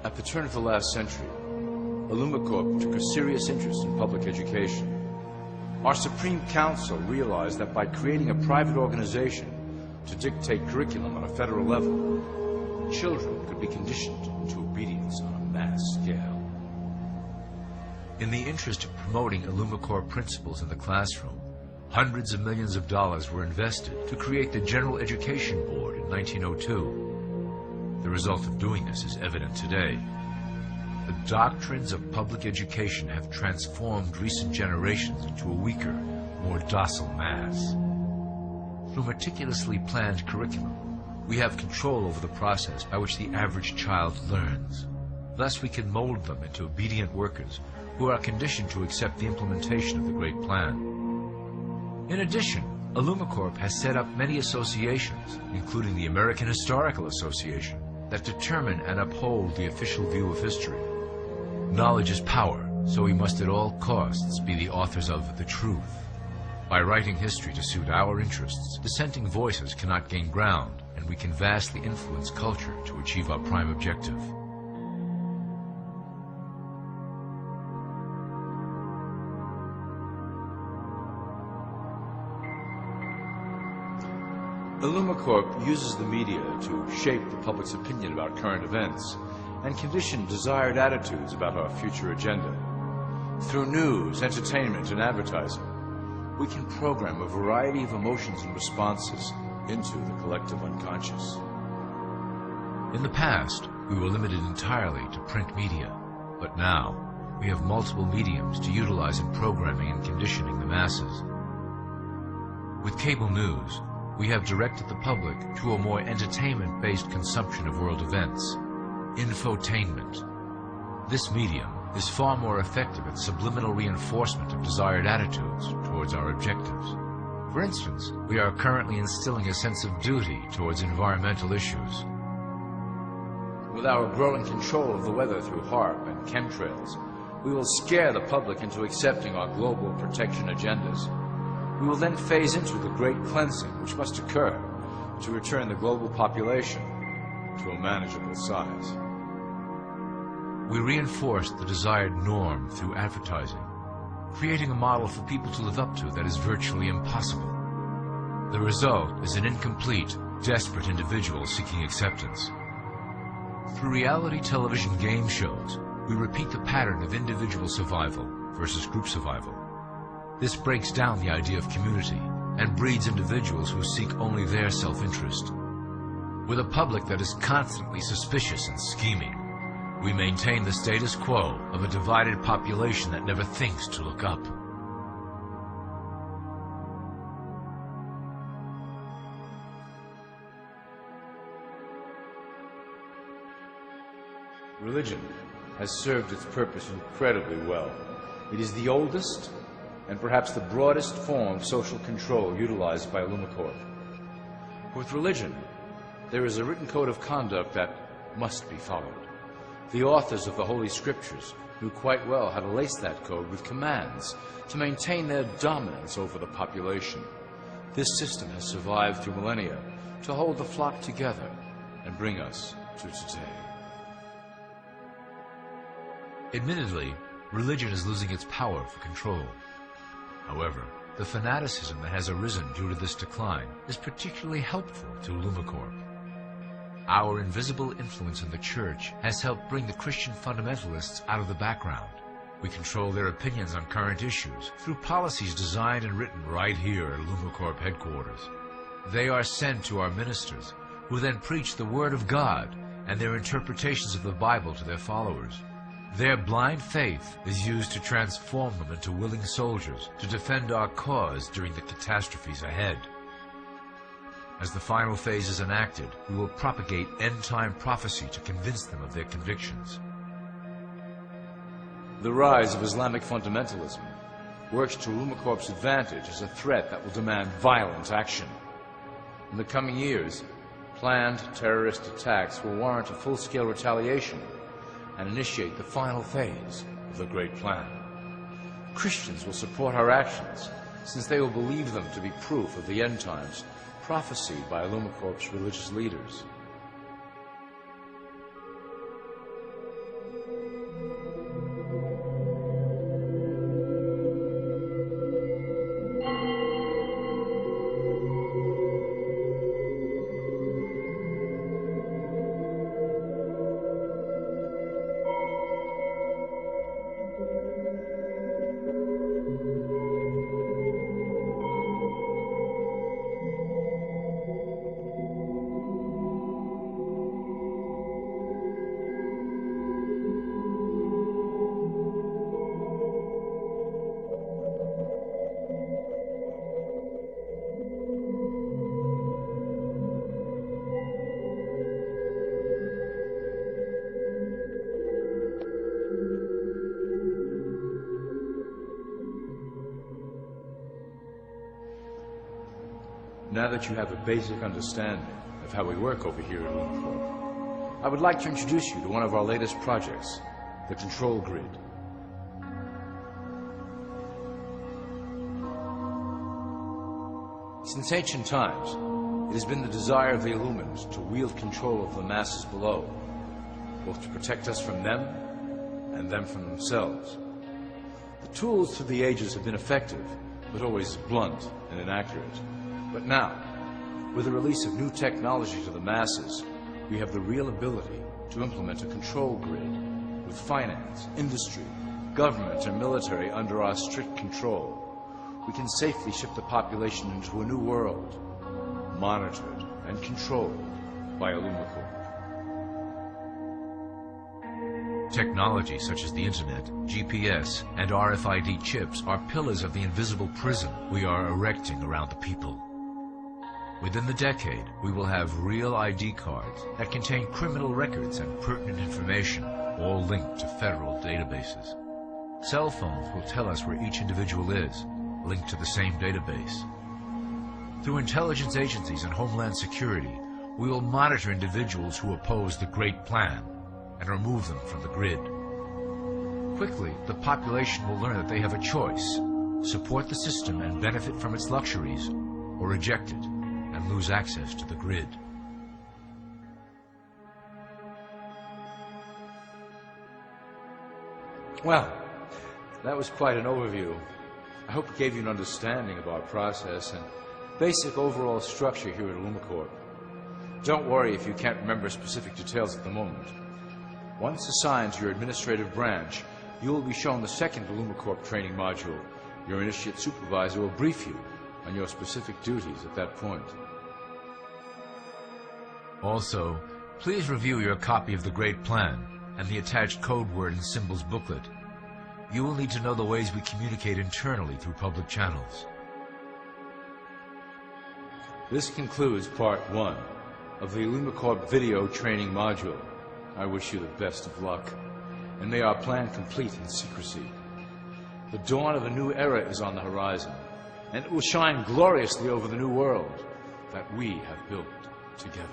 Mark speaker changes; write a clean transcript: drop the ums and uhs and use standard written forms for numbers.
Speaker 1: At the turn of the last century, Illumicorp took a serious interest in public education. Our Supreme Council realized that by creating a private organization to dictate curriculum on a federal level, children could be conditioned into obedience on a mass scale.
Speaker 2: In the interest of promoting Illumicorp principles in the classroom, hundreds of millions of dollars were invested to create the General Education Board in 1902. The result of doing this is evident today. The doctrines of public education have transformed recent generations into a weaker, more docile mass. Through meticulously planned curriculum, we have control over the process by which the average child learns. Thus we can mold them into obedient workers who are conditioned to accept the implementation of the Great Plan. In addition, Illumicorp has set up many associations, including the American Historical Association, that determine and uphold the official view of history. Knowledge is power, so we must at all costs be the authors of the truth. By writing history to suit our interests, dissenting voices cannot gain ground, and we can vastly influence culture to achieve our prime objective.
Speaker 1: Illumicorp uses the media to shape the public's opinion about current events and condition desired attitudes about our future agenda. Through news, entertainment, and advertising, we can program a variety of emotions and responses into the collective unconscious.
Speaker 2: In the past, we were limited entirely to print media, but now we have multiple mediums to utilize in programming and conditioning the masses. With cable news, we have directed the public to a more entertainment-based consumption of world events, infotainment. This medium is far more effective at subliminal reinforcement of desired attitudes towards our objectives. For instance, we are currently instilling a sense of duty towards environmental issues.
Speaker 1: With our growing control of the weather through HAARP and chemtrails, we will scare the public into accepting our global protection agendas. We will then phase into the great cleansing which must occur to return the global population to a manageable size.
Speaker 2: We reinforce the desired norm through advertising, creating a model for people to live up to that is virtually impossible. The result is an incomplete, desperate individual seeking acceptance. Through reality television game shows, we repeat the pattern of individual survival versus group survival. This breaks down the idea of community and breeds individuals who seek only their self-interest. With a public that is constantly suspicious and scheming, we maintain the status quo of a divided population that never thinks to look up.
Speaker 1: Religion has served its purpose incredibly well. It is the oldest and perhaps the broadest form of social control utilized by Illumicorp. With religion, there is a written code of conduct that must be followed. The authors of the Holy Scriptures knew quite well how to lace that code with commands to maintain their dominance over the population. This system has survived through millennia to hold the flock together and bring us to today.
Speaker 2: Admittedly, religion is losing its power for control. However, the fanaticism that has arisen due to this decline is particularly helpful to Illumicorp. Our invisible influence in the Church has helped bring the Christian fundamentalists out of the background. We control their opinions on current issues through policies designed and written right here at Illumicorp headquarters. They are sent to our ministers, who then preach the Word of God and their interpretations of the Bible to their followers. Their blind faith is used to transform them into willing soldiers to defend our cause during the catastrophes ahead. As the final phase is enacted, we will propagate end-time prophecy to convince them of their convictions.
Speaker 1: The rise of Islamic fundamentalism works to Illumicorp's advantage as a threat that will demand violent action. In the coming years, planned terrorist attacks will warrant a full-scale retaliation and initiate the final phase of the Great Plan. Christians will support our actions, since they will believe them to be proof of the end times prophesied by Illumicorp's religious leaders. Now that you have a basic understanding of how we work over here at Illumicorp, I would like to introduce you to one of our latest projects, the Control Grid. Since ancient times, it has been the desire of the Illuminati to wield control of the masses below, both to protect us from them and them from themselves. The tools through the ages have been effective, but always blunt and inaccurate. But now, with the release of new technology to the masses, we have the real ability to implement a control grid with finance, industry, government, and military under our strict control. We can safely ship the population into a new world, monitored and controlled by Illumicorp.
Speaker 2: Technology such as the Internet, GPS, and RFID chips are pillars of the invisible prison we are erecting around the people. Within the decade, we will have real ID cards that contain criminal records and pertinent information, all linked to federal databases. Cell phones will tell us where each individual is, linked to the same database. Through intelligence agencies and Homeland Security, we will monitor individuals who oppose the Great Plan and remove them from the grid. Quickly, the population will learn that they have a choice: support the system and benefit from its luxuries, or reject it and lose access to the grid.
Speaker 1: Well, that was quite an overview. I hope it gave you an understanding of our process and basic overall structure here at Illumicorp. Don't worry if you can't remember specific details at the moment. Once assigned to your administrative branch, you will be shown the second Illumicorp training module. Your initiate supervisor will brief you on your specific duties at that point.
Speaker 2: Also, please review your copy of the Great Plan and the attached code word and symbols booklet. You will need to know the ways we communicate internally through public channels.
Speaker 1: This concludes Part 1 of the Illumicorp video training module. I wish you the best of luck, and may our plan complete in secrecy. The dawn of a new era is on the horizon, and it will shine gloriously over the new world that we have built together.